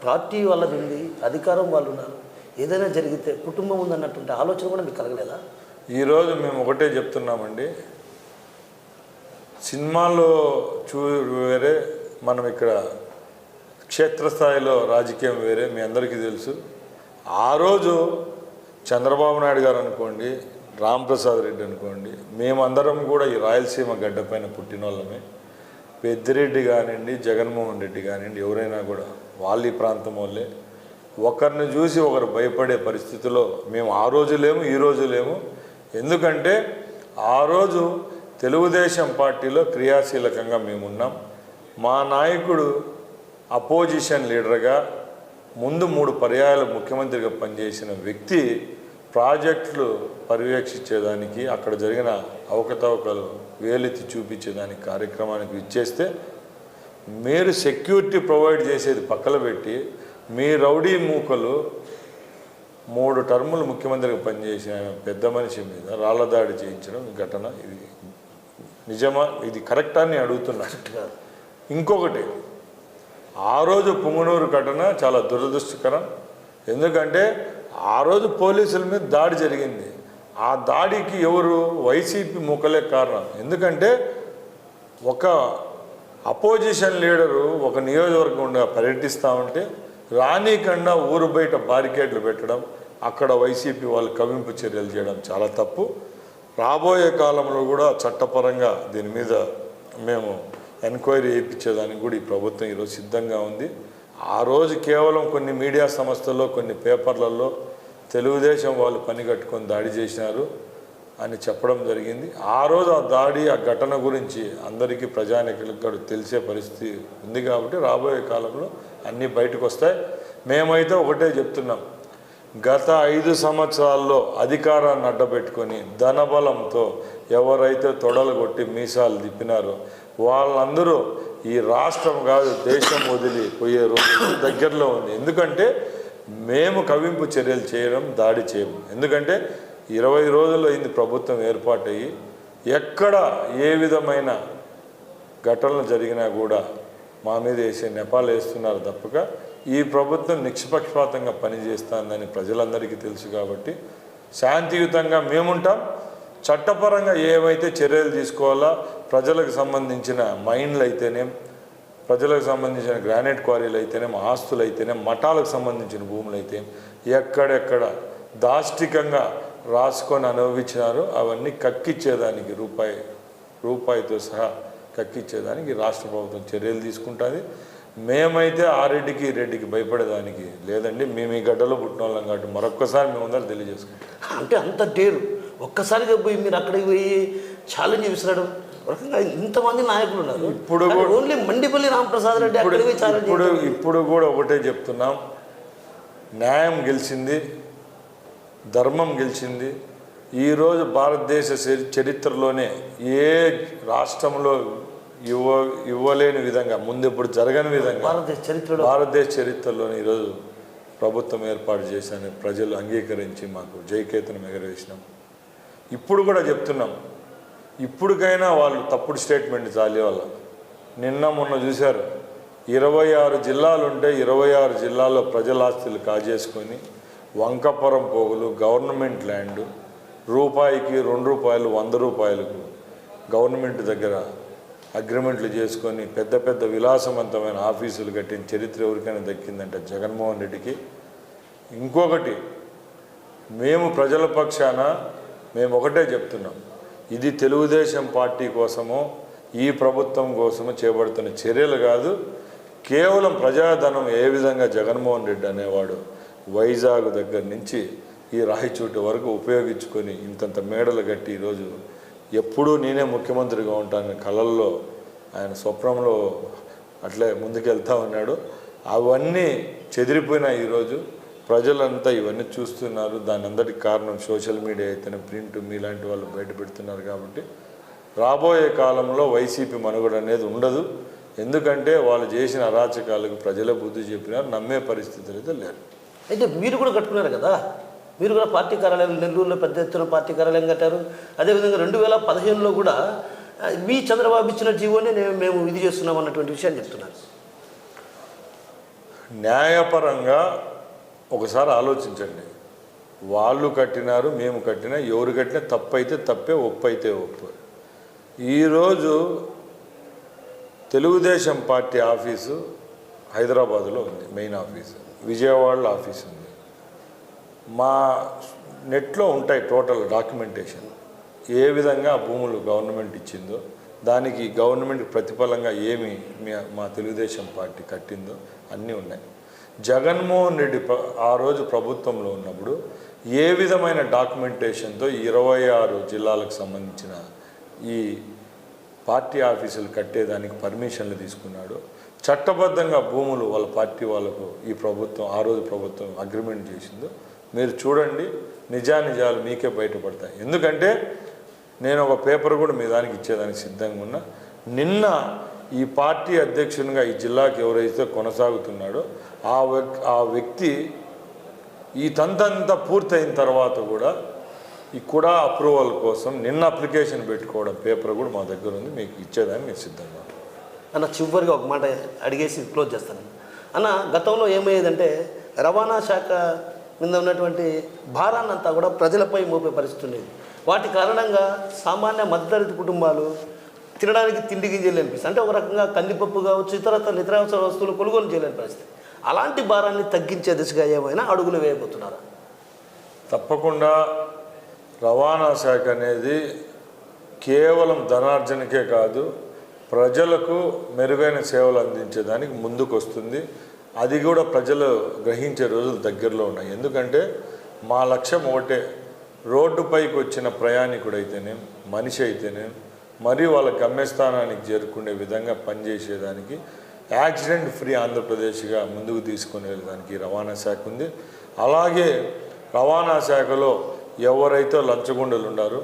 పార్టీ వాళ్ళది ఉంది, అధికారం వాళ్ళు ఉన్నారు, ఏదైనా జరిగితే కుటుంబం ఉందన్నటువంటి ఆలోచన కూడా మీకు కలగలేదా? ఈరోజు మేము ఒకటే చెప్తున్నామండి, సినిమాల్లో వేరే, మనం ఇక్కడ క్షేత్రస్థాయిలో రాజకీయం వేరే. మీ అందరికీ తెలుసు. ఆ రోజు చంద్రబాబు నాయుడు గారు అనుకోండి, రాంప్రసాద్ రెడ్డి అనుకోండి, మేమందరం కూడా ఈ రాయలసీమ గడ్డపైన పుట్టిన వాళ్ళమే. పెద్దిరెడ్డి కానివ్వండి, జగన్మోహన్ రెడ్డి కానివ్వండి, ఎవరైనా కూడా వాళ్ళు ఈ ప్రాంతం వాళ్ళే. ఒకరిని చూసి ఒకరు భయపడే పరిస్థితిలో మేము ఆ రోజు లేము, ఈ రోజు లేము. ఎందుకంటే ఆ రోజు తెలుగుదేశం పార్టీలో క్రియాశీలకంగా మేమున్నాం. మా నాయకుడు అపోజిషన్ లీడర్గా ముందు 3 పర్యాయాలు ముఖ్యమంత్రిగా పనిచేసిన వ్యక్తి ప్రాజెక్టులు పర్యవేక్షించేదానికి, అక్కడ జరిగిన అవకతవకలు వేలెత్తి చూపించేదానికి కార్యక్రమానికి ఇచ్చేస్తే మీరు సెక్యూరిటీ ప్రొవైడ్ చేసేది పక్కన పెట్టి మీ రౌడీ మూకలు 3 టర్ములు ముఖ్యమంత్రిగా పనిచేసిన పెద్ద మనిషి మీద రాళ్ల దాడి చేయించడం ఘటన ఇది నిజమా? ఇది కరెక్టా అని అడుగుతున్నా. ఇంకొకటి, ఆ రోజు పుంగనూరు ఘటన చాలా దురదృష్టకరం. ఎందుకంటే ఆ రోజు పోలీసుల మీద దాడి జరిగింది. ఆ దాడికి ఎవరు? వైసీపీ మూకలే కారణం. ఎందుకంటే ఒక అపోజిషన్ లీడరు ఒక నియోజకవర్గంగా పర్యటిస్తూ ఉంటే రానీకుండా ఊరు బయట బారికేడ్లు పెట్టడం, అక్కడ వైసీపీ వాళ్ళు కవింపు చర్యలు చేయడం చాలా తప్పు. రాబోయే కాలంలో కూడా చట్టపరంగా దీని మీద మేము ఎంక్వైరీ చేయించేదానికి కూడా ఈ ప్రభుత్వం ఈరోజు సిద్ధంగా ఉంది. ఆ రోజు కేవలం కొన్ని మీడియా సంస్థల్లో, కొన్ని పేపర్లలో తెలుగుదేశం వాళ్ళు పని కట్టుకొని దాడి చేసినారు అని చెప్పడం జరిగింది. ఆ రోజు ఆ దాడి, ఆ ఘటన గురించి అందరికీ ప్రజానికులకు కూడా తెలిసే పరిస్థితి ఉంది. కాబట్టి రాబోయే కాలంలో అన్నీ బయటకు వస్తాయి. మేమైతే ఒకటే చెప్తున్నాం, గత 5 సంవత్సరాల్లో అధికారాన్ని అడ్డబెట్టుకొని ధనబలంతో ఎవరైతే తొడలు కొట్టి మీసాలు తిప్పినారో వాళ్ళందరూ ఈ రాష్ట్రం కాదు దేశం వదిలిపోయే రోజు దగ్గరలో ఉంది. ఎందుకంటే మేము కవింపు చర్యలు చేయడం, దాడి చేయము. ఎందుకంటే 20 రోజుల్లో అయింది ప్రభుత్వం ఏర్పాటయ్యి, ఎక్కడ ఏ విధమైన ఘటనలు జరిగినా కూడా మా మీద వేసే నెపాలు వేస్తున్నారు తప్పక ఈ ప్రభుత్వం నిష్పక్షపాతంగా పనిచేస్తుందని ప్రజలందరికీ తెలుసు. కాబట్టి శాంతియుతంగా మేముంటాం. చట్టపరంగా ఏవైతే చర్యలు తీసుకోవాలా, ప్రజలకు సంబంధించిన మైన్లు అయితేనేం, ప్రజలకు సంబంధించిన గ్రానైట్ క్వారీలు అయితేనేం, ఆస్తులు అయితేనేం, మఠాలకు సంబంధించిన భూములు అయితే ఎక్కడెక్కడ దాష్టికంగా రాసుకొని అనుభవించినారో అవన్నీ కక్కిచ్చేదానికి రూపాయితో సహా కక్కిచ్చేదానికి రాష్ట్ర ప్రభుత్వం చర్యలు తీసుకుంటుంది. మేమైతే ఆ రెడ్డికి భయపడేదానికి లేదండి. మేము ఈ గడ్డలో పుట్టిన వాళ్ళం కాబట్టి మరొక్కసారి మేము అందరూ తెలియజేసుకుంటాం. అంటే అంత డేరు ఒక్కసారిగా పోయి మీరు అక్కడికి పోయి ఛాలెంజ్ విసిరడం, రకంగా ఇంతమంది నాయకులు ఉన్నారు. ఇప్పుడు ఓన్లీ మండిపల్లి రామప్రసాద్ రెడ్డి ఇప్పుడు కూడా ఒకటే చెప్తున్నాం, న్యాయం గెలిచింది, ధర్మం గెలిచింది. ఈరోజు భారతదేశ చరిత్రలోనే ఏ రాష్ట్రంలో ఇవ్వలేని విధంగా, ముందు ఇప్పుడు జరగని విధంగా భారతదేశ చరిత్రలోనే ఈరోజు ప్రభుత్వం ఏర్పాటు చేశాను. ప్రజలు అంగీకరించి మాకు జయకేతనం ఎగరవేసినాం. ఇప్పుడు కూడా చెప్తున్నాం, ఇప్పటికైనా వాళ్ళు తప్పుడు స్టేట్మెంట్ చాలే వాళ్ళ. నిన్న మొన్న చూశారు, 26 జిల్లాలుంటే 26 జిల్లాల్లో ప్రజల ఆస్తులు కాజేసుకొని వంకపురం పోగులు, గవర్నమెంట్ ల్యాండ్, రూపాయికి 2 రూపాయలు 100 రూపాయలకు గవర్నమెంట్ దగ్గర అగ్రిమెంట్లు చేసుకొని పెద్ద పెద్ద విలాసవంతమైన ఆఫీసులు కట్టిన చరిత్ర ఎవరికైనా దక్కిందంటే జగన్మోహన్ రెడ్డికి. ఇంకొకటి, మేము ప్రజల పక్షాన మేము ఒకటే చెప్తున్నాం, ఇది తెలుగుదేశం పార్టీ కోసమో ఈ ప్రభుత్వం కోసమో చేపడుతున్న చర్యలు కాదు. కేవలం ప్రజాధనం ఏ విధంగా జగన్మోహన్ రెడ్డి అనేవాడు వైజాగ్ దగ్గర నుంచి ఈ రాయచోటి వరకు ఉపయోగించుకొని ఇంతంత మేడలు కట్టి ఈరోజు ఎప్పుడూ నేనే ముఖ్యమంత్రిగా ఉంటాను కలల్లో ఆయన స్వప్నంలో అట్లే ముందుకెళ్తా ఉన్నాడు. అవన్నీ చెదిరిపోయినా ఈరోజు ప్రజలంతా ఇవన్నీ చూస్తున్నారు. దాని అందరికీ కారణం సోషల్ మీడియా అయితేనే, ప్రింట్, మీలాంటి వాళ్ళు బయట పెడుతున్నారు. కాబట్టి రాబోయే కాలంలో వైసీపీ మనుగడ అనేది ఉండదు. ఎందుకంటే వాళ్ళు చేసిన అరాచకాలకు ప్రజలే బుద్ధి చెప్పినారు, నమ్మే పరిస్థితులు అయితే లేరు. అయితే మీరు కూడా కట్టుకున్నారు కదా, మీరు కూడా పార్టీ కార్యాలయాలు నెల్లూరులో పెద్ద ఎత్తున పార్టీ కార్యాలయం కట్టారు. అదేవిధంగా 2015లో కూడా మీ చంద్రబాబు ఇచ్చిన జీవోనే మేము ఇది చేస్తున్నాం అన్నటువంటి విషయాన్ని చెప్తున్నారు. న్యాయపరంగా ఒకసారి ఆలోచించండి. వాళ్ళు కట్టినారు, మేము కట్టినా, ఎవరు కట్టినా తప్పు అయితే తప్పే, ఒప్పు అయితే ఒప్పు. ఈరోజు తెలుగుదేశం పార్టీ ఆఫీసు హైదరాబాదులో ఉంది, మెయిన్ ఆఫీసు. విజయవాడలో ఆఫీస్ ఉంది. మా నెట్లో ఉంటాయి టోటల్ డాక్యుమెంటేషన్, ఏ విధంగా భూములు గవర్నమెంట్ ఇచ్చిందో, దానికి గవర్నమెంట్ ప్రతిఫలంగా ఏమి మా తెలుగుదేశం పార్టీ కట్టిందో అన్నీ ఉన్నాయి. జగన్మోహన్ రెడ్డి ఆ రోజు ప్రభుత్వంలో ఉన్నప్పుడు ఏ విధమైన డాక్యుమెంటేషన్తో 26 జిల్లాలకు సంబంధించిన ఈ పార్టీ ఆఫీసులు కట్టేదానికి పర్మిషన్లు తీసుకున్నాడు. చట్టబద్ధంగా భూములు వాళ్ళ పార్టీ వాళ్ళకు ఈ ప్రభుత్వం, ఆ రోజు ప్రభుత్వం అగ్రిమెంట్ చేసిందో మీరు చూడండి. నిజానిజాలు మీకే బయటపడతాయి. ఎందుకంటే నేను ఒక పేపర్ కూడా మీ దానికి ఇచ్చేదానికి సిద్ధంగా ఉన్నా. నిన్న ఈ పార్టీ అధ్యక్షునిగా ఈ జిల్లాకి ఎవరైతే కొనసాగుతున్నాడో ఆ వ్యక్తి ఈ తంతంతా పూర్తయిన తర్వాత కూడా ఈ కూడా అప్రూవల్ కోసం నిన్న అప్లికేషన్ పెట్టుకోవడం పేపర్ కూడా మా దగ్గర ఉంది, మీకు ఇచ్చేదాన్ని నేను సిద్ధంగా. అన్న చివరిగా ఒక మాట అడిగేసి క్లోజ్ చేస్తాను అన్న. గతంలో ఏమయ్యేదంటే రవాణా శాఖ మీద ఉన్నటువంటి భారాన్ని అంతా కూడా ప్రజలపై మోపే పరిస్థితి ఉండేది. వాటి కారణంగా సామాన్య మధ్యతరగతి కుటుంబాలు తినడానికి తిండి గింజలు అనిపిస్తుంది. అంటే ఒక రకంగా కందిపప్పు కావచ్చు, ఇతరత్ర నిత్యావసర వస్తువులు కొనుగోలు చేయలేని పరిస్థితి. అలాంటి భారాన్ని తగ్గించే దిశగా ఏమైనా అడుగులు వేయబోతున్నారా? తప్పకుండా. రవాణా శాఖ అనేది కేవలం ధనార్జనకే కాదు, ప్రజలకు మెరుగైన సేవలు అందించేదానికి ముందుకు వస్తుంది. అది కూడా ప్రజలు గ్రహించే రోజులు దగ్గరలో ఉన్నాయి. ఎందుకంటే మా లక్ష్యం ఒకటే, రోడ్డుపైకి వచ్చిన ప్రయాణికుడైతేనే మనిషి అయితేనే మరియు వాళ్ళ గమ్యస్థానానికి చేరుకునే విధంగా పనిచేసేదానికి యాక్సిడెంట్ ఫ్రీ ఆంధ్రప్రదేశ్గా ముందుకు తీసుకుని వెళ్ళడానికి రవాణా శాఖ ఉంది. అలాగే రవాణా శాఖలో ఎవరైతే లంచగొండలు ఉన్నారో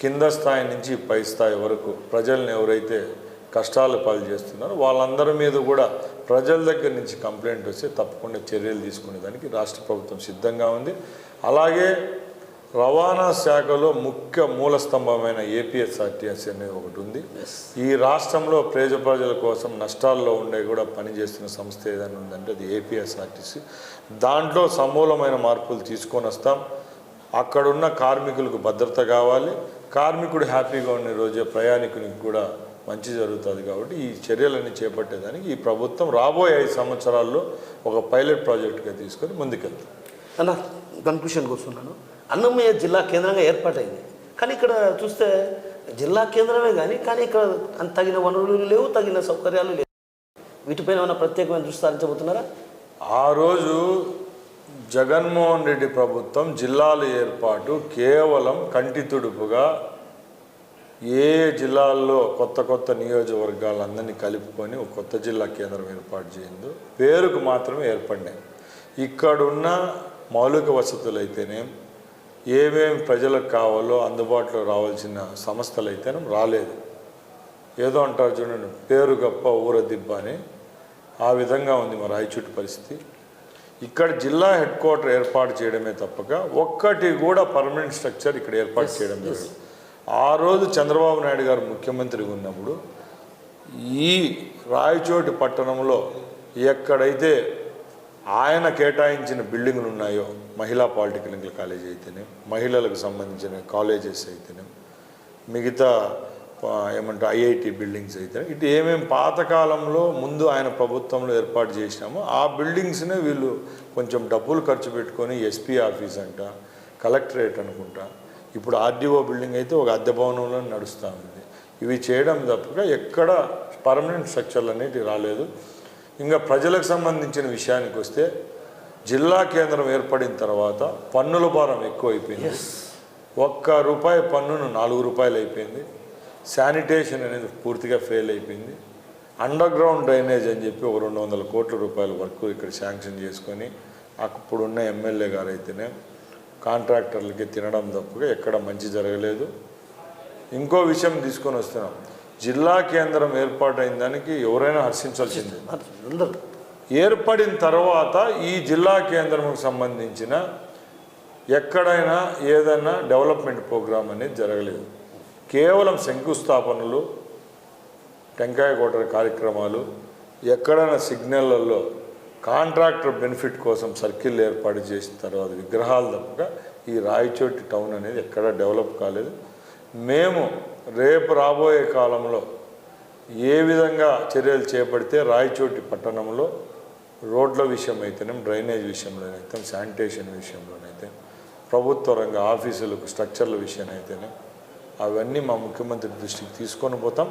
కింద స్థాయి నుంచి పై స్థాయి వరకు ప్రజల్ని ఎవరైతే కష్టాలు పాలు చేస్తున్నారో వాళ్ళందరి మీద కూడా ప్రజల దగ్గర నుంచి కంప్లైంట్ వస్తే తప్పకుండా చర్యలు తీసుకునేదానికి రాష్ట్ర ప్రభుత్వం సిద్ధంగా ఉంది. అలాగే రవాణా శాఖలో ముఖ్య మూలస్తంభమైన ఏపీఎస్ఆర్టీసీ అనేది ఒకటి ఉంది. ఈ రాష్ట్రంలో ప్రజల కోసం నష్టాల్లో ఉండే కూడా పనిచేస్తున్న సంస్థ ఏదైనా ఉందంటే అది ఏపీఎస్ఆర్టీసీ. దాంట్లో సమూలమైన మార్పులు తీసుకొని వస్తాం. అక్కడున్న కార్మికులకు భద్రత కావాలి, కార్మికుడు హ్యాపీగా ఉన్న రోజే ప్రయాణికునికి కూడా మంచి జరుగుతుంది. కాబట్టి ఈ చర్యలన్నీ చేపట్టేదానికి ఈ ప్రభుత్వం రాబోయే 5 సంవత్సరాల్లో ఒక పైలట్ ప్రాజెక్టుగా తీసుకొని ముందుకెళ్తాం. అన్న కన్క్లూషన్ కూర్చున్నాను. అన్నమయ్య జిల్లా కేంద్రంగా ఏర్పాటైంది, కానీ ఇక్కడ చూస్తే జిల్లా కేంద్రమే కానీ ఇక్కడ తగిన వనరులు లేవు, తగిన సౌకర్యాలు లేవు. వీటిపైన ఏమైనా ప్రత్యేకమైన దృష్టి సారించబోతున్నారా? ఆ రోజు జగన్మోహన్ రెడ్డి ప్రభుత్వం జిల్లాల ఏర్పాటు కేవలం కంటి తుడుపుగా ఏ జిల్లాల్లో కొత్త నియోజకవర్గాలందరినీ కలుపుకొని ఒక కొత్త జిల్లా కేంద్రం ఏర్పాటు చేయిందో పేరుకు మాత్రమే ఏర్పడినాయి. ఇక్కడున్న మౌలిక వసతులు అయితేనే ఏమేమి ప్రజలకు కావాలో అందుబాటులో రావాల్సిన సంస్థలు అయితేనే రాలేదు. ఏదో అంటారు చూడండి, పేరు గొప్ప ఊర దిబ్బ అని, ఆ విధంగా ఉంది మా రాయచోటి పరిస్థితి. ఇక్కడ జిల్లా హెడ్ క్వార్టర్ ఏర్పాటు చేయడమే తప్పక ఒక్కటి కూడా పర్మనెంట్ స్ట్రక్చర్ ఇక్కడ ఏర్పాటు చేయడం లేదు. ఆ రోజు చంద్రబాబు నాయుడు గారు ముఖ్యమంత్రిగా ఉన్నప్పుడు ఈ రాయచోటి పట్టణంలో ఎక్కడైతే ఆయన కేటాయించిన బిల్డింగులు ఉన్నాయో, మహిళా పాలిటెక్నికల్ కాలేజ్ అయితేనే, మహిళలకు సంబంధించిన కాలేజెస్ అయితేనే, మిగతా ఏమంటే ఐఐటి బిల్డింగ్స్ అయితే ఇటు ఏమేమి పాతకాలంలో ముందు ఆయన ప్రభుత్వంలో ఏర్పాటు చేసినామో ఆ బిల్డింగ్స్నే వీళ్ళు కొంచెం డబ్బులు ఖర్చు పెట్టుకొని ఎస్పీ ఆఫీస్ అంట, కలెక్టరేట్ అనుకుంటా, ఇప్పుడు ఆర్డీఓ బిల్డింగ్ అయితే ఒక అద్దె భవనంలో నడుస్తూ ఉంది. ఇవి చేయడం తప్పగా ఎక్కడ పర్మనెంట్ స్ట్రక్చర్లు అనేవి రాలేదు. ఇంకా ప్రజలకు సంబంధించిన విషయానికి వస్తే జిల్లా కేంద్రం ఏర్పడిన తర్వాత పన్నుల భారం ఎక్కువ అయిపోయింది. ₹1 పన్నును ₹4 అయిపోయింది. శానిటేషన్ అనేది పూర్తిగా ఫెయిల్ అయిపోయింది. అండర్ గ్రౌండ్ డ్రైనేజ్ అని చెప్పి ఒక 200 కోట్ల రూపాయల వరకు ఇక్కడ శాంక్షన్ చేసుకొని అప్పుడున్న ఎమ్మెల్యే గారు అయితేనే కాంట్రాక్టర్లకి తినడం తప్పగా ఎక్కడ మంచి జరగలేదు. ఇంకో విషయం తీసుకొని వస్తున్నాం, జిల్లా కేంద్రం ఏర్పాటైన దానికి ఎవరైనా హర్షించాల్సిందే. ఏర్పడిన తర్వాత ఈ జిల్లా కేంద్రంకు సంబంధించిన ఎక్కడైనా ఏదైనా డెవలప్మెంట్ ప్రోగ్రాం అనేది జరగలేదు. కేవలం శంకుస్థాపనలు, టెంకాయ కొట్టర కార్యక్రమాలు, ఎక్కడైనా సిగ్నళ్లలో కాంట్రాక్టర్ బెనిఫిట్ కోసం సర్కిల్ ఏర్పాటు చేసిన తర్వాత విగ్రహాలు తప్పగా ఈ రాయచోటి టౌన్ అనేది ఎక్కడా డెవలప్ కాలేదు. మేము రేపు రాబోయే కాలంలో ఏ విధంగా చర్యలు చేపడితే రాయచోటి పట్టణంలో రోడ్ల విషయం అయితేనే, డ్రైనేజ్ విషయంలోనైతే, శానిటేషన్ విషయంలోనైతే, ప్రభుత్వ రంగ ఆఫీసులకు స్ట్రక్చర్ల విషయం అయితేనే అవన్నీ మా ముఖ్యమంత్రి దృష్టికి తీసుకొని పోతాం.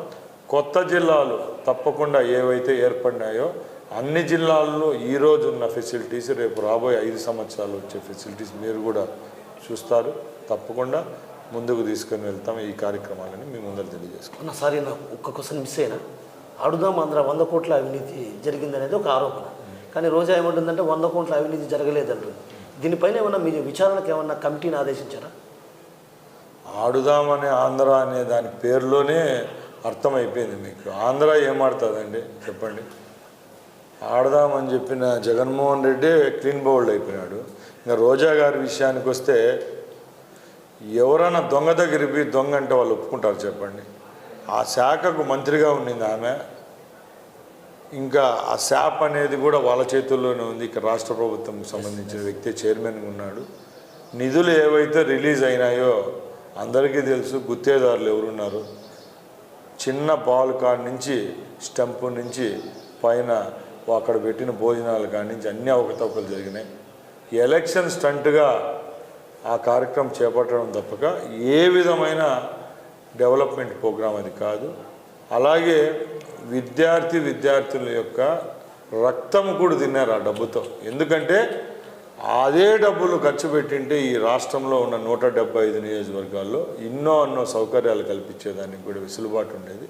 కొత్త జిల్లాలు తప్పకుండా ఏవైతే ఏర్పడినాయో అన్ని జిల్లాల్లో ఈరోజు ఉన్న ఫెసిలిటీస్ రేపు రాబోయే 5 సంవత్సరాలు వచ్చే ఫెసిలిటీస్ మీరు కూడా చూస్తారు. తప్పకుండా ముందుకు తీసుకొని వెళ్తాం. ఈ కార్యక్రమాలని మీ ముందర తెలియజేసుకున్నాం. సారీ, నాకు ఒక్క క్వశ్చన్ మిస్ అయినా. అడుగుదాం ఆంధ్ర 100 కోట్ల అవినీతి జరిగిందనేది ఒక ఆరోపణ, కానీ రోజా ఏమంటుందంటే 100 కోట్ల అవినీతి జరగలేదంటుంది. దీనిపైన ఏమన్నా మీ విచారణకు ఏమన్నా కమిటీని ఆదేశించారా? ఆడుదామనే ఆంధ్ర అనే దాని పేరులోనే అర్థమైపోయింది మీకు. ఆంధ్ర ఏం ఆడుతుందండి చెప్పండి? ఆడదామని చెప్పిన జగన్మోహన్ రెడ్డి క్లీన్ బౌల్డ్ అయిపోయినాడు. ఇంకా రోజా గారి విషయానికి వస్తే ఎవరైనా దొంగ దగ్గరికి పోయి దొంగ అంటే వాళ్ళు ఒప్పుకుంటారు చెప్పండి? ఆ శాఖకు మంత్రిగా ఉండింది ఆమె. ఇంకా ఆ శాప్ అనేది కూడా వాళ్ళ చేతుల్లోనే ఉంది. ఇక రాష్ట్ర ప్రభుత్వంకి సంబంధించిన వ్యక్తి చైర్మన్గా ఉన్నాడు. నిధులు ఏవైతే రిలీజ్ అయినాయో అందరికీ తెలుసు, గుత్తేదారులు ఎవరున్నారు. చిన్న పాలు కాడి నుంచి స్టంపు నుంచి పైన అక్కడ పెట్టిన భోజనాల కాడి నుంచి అన్ని అవకతవకలు జరిగినాయి. ఎలక్షన్ స్టంట్గా ఆ కార్యక్రమం చేపట్టడం తప్పక ఏ విధమైన డెవలప్మెంట్ ప్రోగ్రాం అది కాదు. అలాగే విద్యార్థుల యొక్క రక్తం కూడా తిన్నారు ఆ డబ్బుతో. ఎందుకంటే అదే డబ్బులు ఖర్చు పెట్టింటే ఈ రాష్ట్రంలో ఉన్న 175 నియోజకవర్గాల్లో ఎన్నో సౌకర్యాలు కల్పించేదానికి కూడా వెసులుబాటు ఉండేది.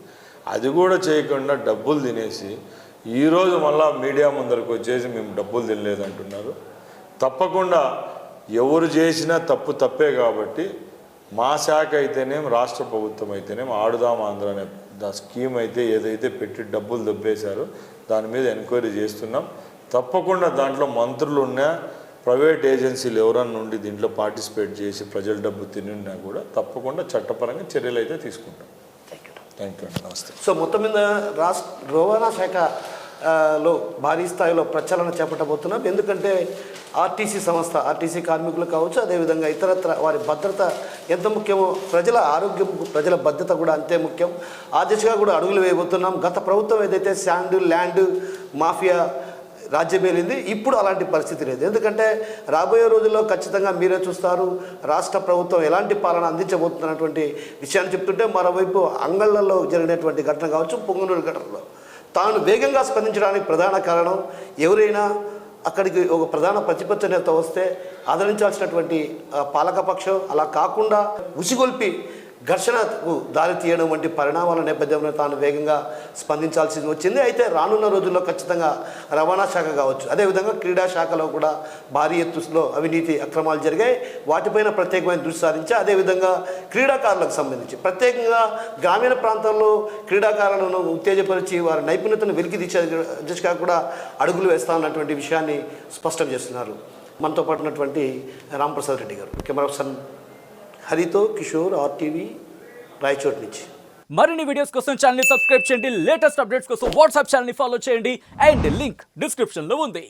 అది కూడా చేయకుండా డబ్బులు తినేసి ఈరోజు మళ్ళా మీడియా ముందరకు వచ్చేసి మేము డబ్బులు తినలేదంటున్నారు. తప్పకుండా ఎవరు చేసినా తప్పే కాబట్టి మా శాఖ అయితేనేం రాష్ట్ర ప్రభుత్వం అయితేనేం ఆడుదాం ఆంధ్ర అనే స్కీమ్ అయితే ఏదైతే పెట్టి డబ్బులు దొబ్బేశారో దాని మీద ఎంక్వైరీ చేస్తున్నాం. తప్పకుండా దాంట్లో మంత్రులు ఉన్నా ప్రైవేట్ ఏజెన్సీలు ఎవరన్నా ఉండి దీంట్లో పార్టిసిపేట్ చేసి ప్రజల డబ్బు తిన్నా కూడా తప్పకుండా చట్టపరంగా చర్యలు అయితే తీసుకుంటాం. థ్యాంక్ యూ అండి. నమస్తే. సో మొత్తం మీద రవాణా శాఖలో భారీ స్థాయిలో ప్రచారణ చేపట్టబోతున్నాం. ఎందుకంటే ఆర్టీసీ సంస్థ, ఆర్టీసీ కార్మికులు కావచ్చు, అదేవిధంగా ఇతరత్ర వారి భద్రత ఎంత ముఖ్యమో ప్రజల ఆరోగ్యం, ప్రజల భద్రత కూడా అంతే ముఖ్యం. ఆ దిశగా కూడా అడుగులు వేయబోతున్నాం. గత ప్రభుత్వం ఏదైతే శాండ్ ల్యాండ్ మాఫియా రాజ్యమేలింది, ఇప్పుడు అలాంటి పరిస్థితి లేదు. ఎందుకంటే రాబోయే రోజుల్లో ఖచ్చితంగా మీరే చూస్తారు రాష్ట్ర ప్రభుత్వం ఎలాంటి పాలన అందించబోతున్నటువంటి విషయాన్ని చెప్తుంటే, మరోవైపు అంగళ్ళలో జరిగినటువంటి ఘటన కావచ్చు, పొంగనూరు ఘటనలో తాను వేగంగా స్పందించడానికి ప్రధాన కారణం ఎవరైనా అక్కడికి ఒక ప్రధాన ప్రతిపక్ష నేత వస్తే ఆదరించాల్సినటువంటి పాలకపక్షం అలా కాకుండా ఉసిగొల్పి ఘర్షణకు దారి తీయడం వంటి పరిణామాల నేపథ్యంలో తాను వేగంగా స్పందించాల్సి వచ్చింది. అయితే రానున్న రోజుల్లో ఖచ్చితంగా రవాణా శాఖ కావచ్చు, అదేవిధంగా క్రీడా శాఖలో కూడా భారీ ఎత్తులో అవినీతి అక్రమాలు జరిగాయి. వాటిపైన ప్రత్యేకమైన దృష్టి సారించి, అదేవిధంగా క్రీడాకారులకు సంబంధించి ప్రత్యేకంగా గ్రామీణ ప్రాంతాల్లో క్రీడాకారులను ఉత్తేజపరిచి వారి నైపుణ్యతను వెలికి తీసే దిశగా కూడా అడుగులు వేస్తామన్నటువంటి విషయాన్ని స్పష్టం చేస్తున్నారు. మనతో పాటు ఉన్నటువంటి రాంప్రసాద్ రెడ్డి గారు. కెమెరా పర్సన్ హరితో కిషోర్, RTV రాయచోట్ నుంచి. మరిన్ని వీడియోస్ కోసం ఛానల్ ని సబ్స్క్రైబ్ చేయండి. లేటెస్ట్ అప్డేట్స్ కోసం వాట్సాప్ ఛానల్ ని ఫాలో చేయండి. అండ్ లింక్ డిస్క్రిప్షన్ లో ఉంది.